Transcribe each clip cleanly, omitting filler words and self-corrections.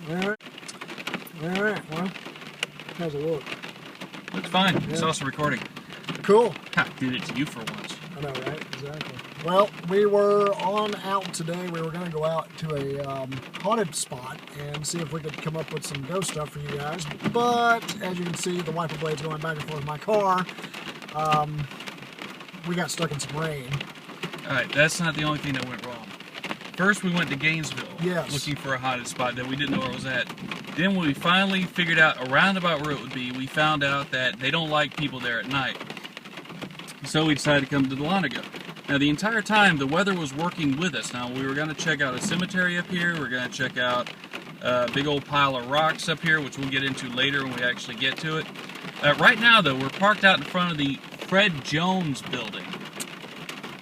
Alright. Alright, well, how's it look? Looks fine. Yeah. It's also recording. Cool. Ha, did it to you for once. I know, right? Exactly. Well, we were out today. We were going to go out to a haunted spot and see if we could come up with some ghost stuff for you guys. But, as you can see, the wiper blade's going back and forth in my car. We got stuck in some rain. Alright, that's not the only thing that went wrong. First, we went to Gainesville, yes, looking for a haunted spot that we didn't know where it was at. Then when we finally figured out a roundabout where it would be, we found out that they don't like people there at night. So we decided to come to Dahlonega. Now, the entire time, the weather was working with us. Now, we were going to check out a cemetery up here. We're going to check out a big old pile of rocks up here, which we'll get into later when we actually get to it. Right now, though, we're parked out in front of the Fred Jones building.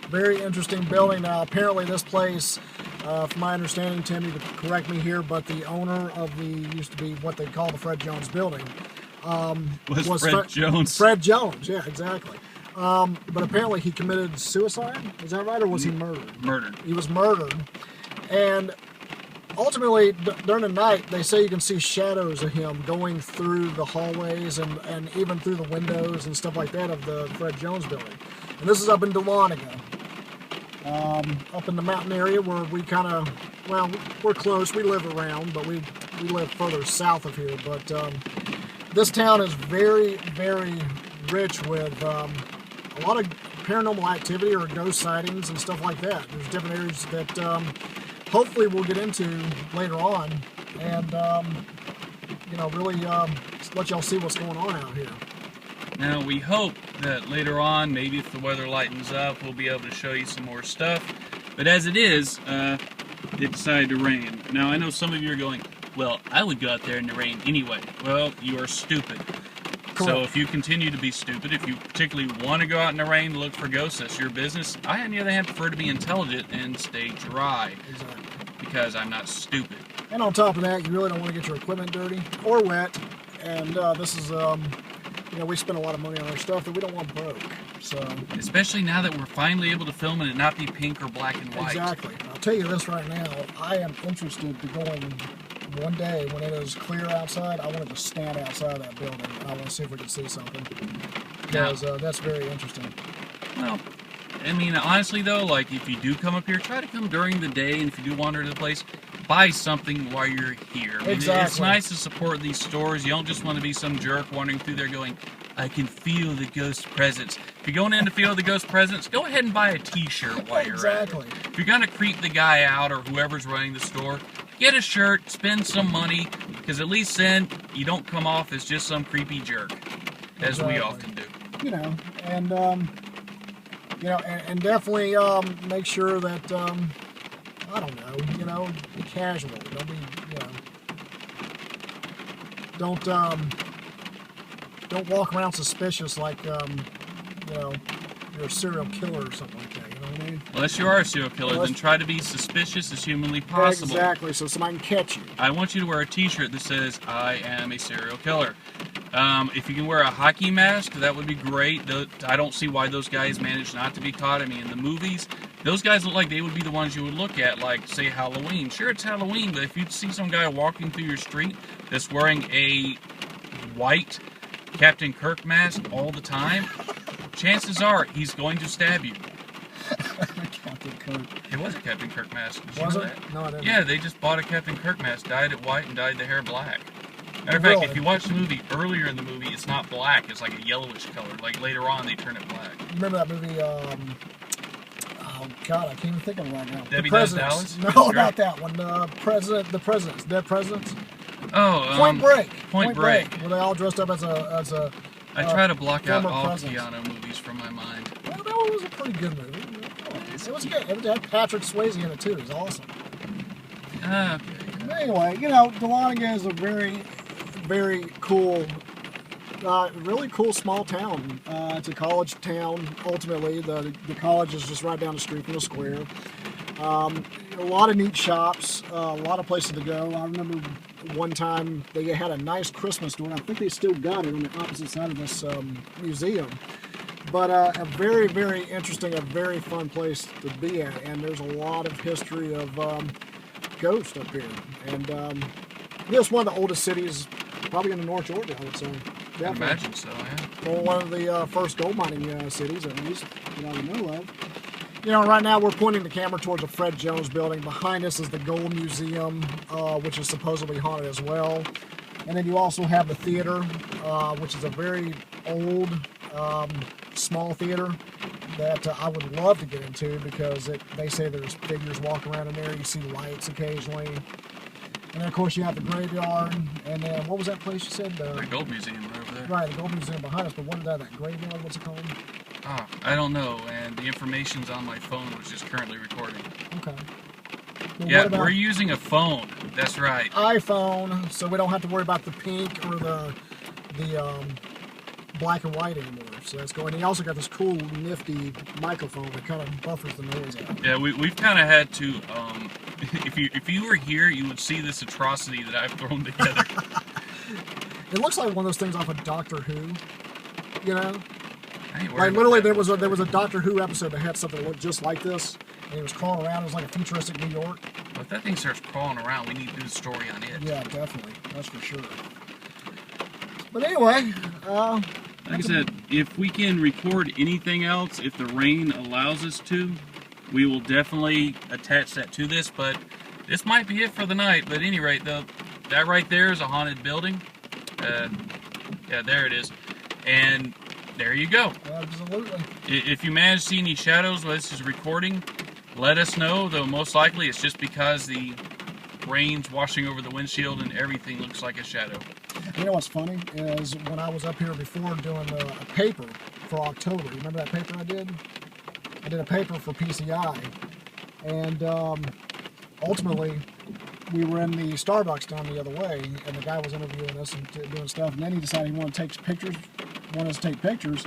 Very interesting building. Now, apparently this place, from my understanding, Tim, you could correct me here, but the owner of the, used to be what they call the Fred Jones building. Was Fred Jones. Fred Jones, yeah, exactly. But apparently he committed suicide, is that right, or was he murdered? Murdered. He was murdered. And ultimately, during the night, they say you can see shadows of him going through the hallways and even through the windows and stuff like that of the Fred Jones building. And this is up in Dahlonega. Up in the mountain area where we kind of, well, we're close, we live around, but we live further south of here. But this town is very, very rich with a lot of paranormal activity or ghost sightings and stuff like that. There's different areas that hopefully we'll get into later on and, you know, really let y'all see what's going on out here. Now, we hope that later on, maybe if the weather lightens up, we'll be able to show you some more stuff. But as it is, it decided to rain. Now, I know some of you are going, well, I would go out there in the rain anyway. Well, you are stupid. Cool. So if you continue to be stupid, if you particularly want to go out in the rain to look for ghosts, that's your business. I, on the other hand, prefer to be intelligent and stay dry. Exactly. Because I'm not stupid. And on top of that, you really don't want to get your equipment dirty or wet. And this is... you know, we spend a lot of money on our stuff that we don't want broke, so... Especially now that we're finally able to film and it not be pink or black and white. Exactly. I'll tell you this right now, I am interested to going one day when it is clear outside. I wanted to stand outside that building, and I want to see if we can see something, because that's very interesting. Well, I mean, honestly though, like, if you do come up here, try to come during the day, and if you do wander to the place, buy something while you're here. I mean, exactly. It's nice to support these stores. You don't just want to be some jerk wandering through there going, I can feel the ghost presence. If you're going in to feel the ghost presence, go ahead and buy a t-shirt while you're exactly. at it. If you're going to creep the guy out or whoever's running the store, get a shirt, spend some money, because at least then you don't come off as just some creepy jerk, as we often do. You know, and and definitely make sure that I don't know, you know, be casual. Don't be, you know, don't walk around suspicious like, you know, you're a serial killer or something like that. You know what I mean? Unless you are a serial killer, then try to be suspicious as humanly possible. Exactly, so somebody can catch you. I want you to wear a t-shirt that says, I am a serial killer. If you can wear a hockey mask, that would be great. I don't see why those guys manage not to be caught. I mean, in the movies, those guys look like they would be the ones you would look at, like, say, Halloween. Sure, it's Halloween, but if you see some guy walking through your street that's wearing a white Captain Kirk mask all the time, chances are he's going to stab you. Captain Kirk. It was a Captain Kirk mask. Did you know that? No, I didn't. Yeah, they just bought a Captain Kirk mask, dyed it white, and dyed the hair black. Matter of fact, if you watch the movie, earlier in the movie, it's not black, it's like a yellowish color. Like, later on, they turn it black. You remember that movie, oh, God, I can't even think of it right now. Debbie Does Dallas? No, not that one. The Presidents. Dead Presidents? Oh, Point Break. Point Break. Where they all dressed up as a I try to block out all presidents. Keanu movies from my mind. Well, that one was a pretty good movie. It was good. It had Patrick Swayze in it, too. It was awesome. Okay. Anyway, you know, Dahlonega is a very, very cool, really cool small town. It's a college town, ultimately. The college is just right down the street from the square. A lot of neat shops, a lot of places to go. I remember one time they had a nice Christmas store, and I think they still got it on the opposite side of this museum. But a very, very interesting, a very fun place to be at, and there's a lot of history of ghosts up here. And It's one of the oldest cities, probably in the North Georgia, I would say. I imagine so, yeah. Well, one of the first gold mining cities, at least, that I know of. You know, right now we're pointing the camera towards the Fred Jones building. Behind us is the Gold Museum, which is supposedly haunted as well. And then you also have the theater, which is a very old, small theater that I would love to get into because they say there's figures walking around in there. You see lights occasionally. And then, of course, you have the graveyard. And then, what was that place you said? The Gold Museum right over there. Right, the Gold Museum behind us. But what is that graveyard? What's it called? Ah, I don't know. And the information's on my phone, which is currently recording. Okay. Well, yeah, we're using a phone. That's right. iPhone, so we don't have to worry about the pink or the black and white anymore. So that's going. He also got this cool, nifty microphone that kind of buffers the noise out. Yeah, we've kind of had to. If you were here, you would see this atrocity that I've thrown together. It looks like one of those things off of Doctor Who. You know, like literally there was a Doctor Who episode that had something that looked just like this, and it was crawling around. It was like a futuristic New York. Well, if that thing starts crawling around, we need to do a story on it. Yeah, definitely. That's for sure. But anyway, like I said, if we can record anything else, if the rain allows us to, we will definitely attach that to this. But this might be it for the night. But at any rate, that right there is a haunted building. Yeah, there it is. And there you go. Absolutely. If you manage to see any shadows while this is recording, let us know. Though most likely it's just because the rain's washing over the windshield and everything looks like a shadow. You know what's funny is when I was up here before doing a paper for October. You remember that paper I did? I did a paper for P.C.I. And ultimately, we were in the Starbucks down the other way, and the guy was interviewing us and doing stuff. And then he decided he wanted to take pictures. Wanted us to take pictures.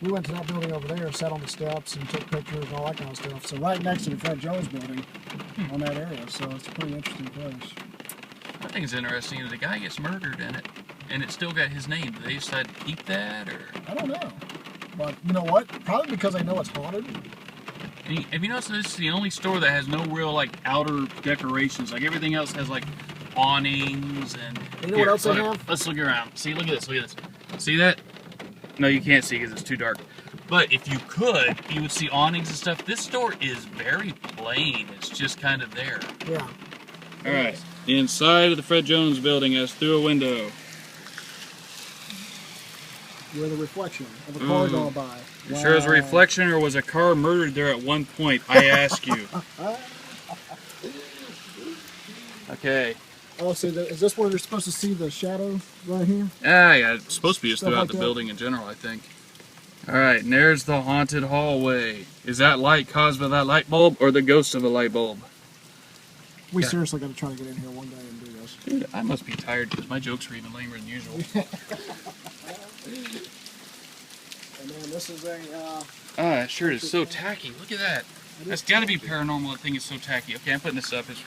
We went to that building over there, sat on the steps, and took pictures and all that kind of stuff. So right next to the Fred Jones building, on that area. So it's a pretty interesting place. I think it's interesting that the guy gets murdered in it, and it still got his name. Did they decide to keep that, or? I don't know. But you know what? Probably because they know it's haunted. And have you noticed this is the only store that has no real like outer decorations? Like everything else has like awnings and. You know what else they have? Let's look around. See, look at this. Look at this. See that? No, you can't see because it's too dark. But if you could, you would see awnings and stuff. This store is very plain. It's just kind of there. Yeah. All right. The inside of the Fred Jones building is through a window. With a reflection of a car going by. Wow. Sure is a reflection, or was a car murdered there at one point? I ask you. Okay. Oh, so is this where you're supposed to see the shadow right here? Yeah, it's supposed to be just Stuff throughout like the that. building in general, I think. Alright, and there's the haunted hallway. Is that light caused by that light bulb, or the ghost of a light bulb? We seriously got to try to get in here one day and do this. Dude, I must be tired because my jokes are even lamer than usual. And then this is a... That shirt is so tacky. Look at that. That's got to be paranormal. That thing is so tacky. Okay, I'm putting this up. It's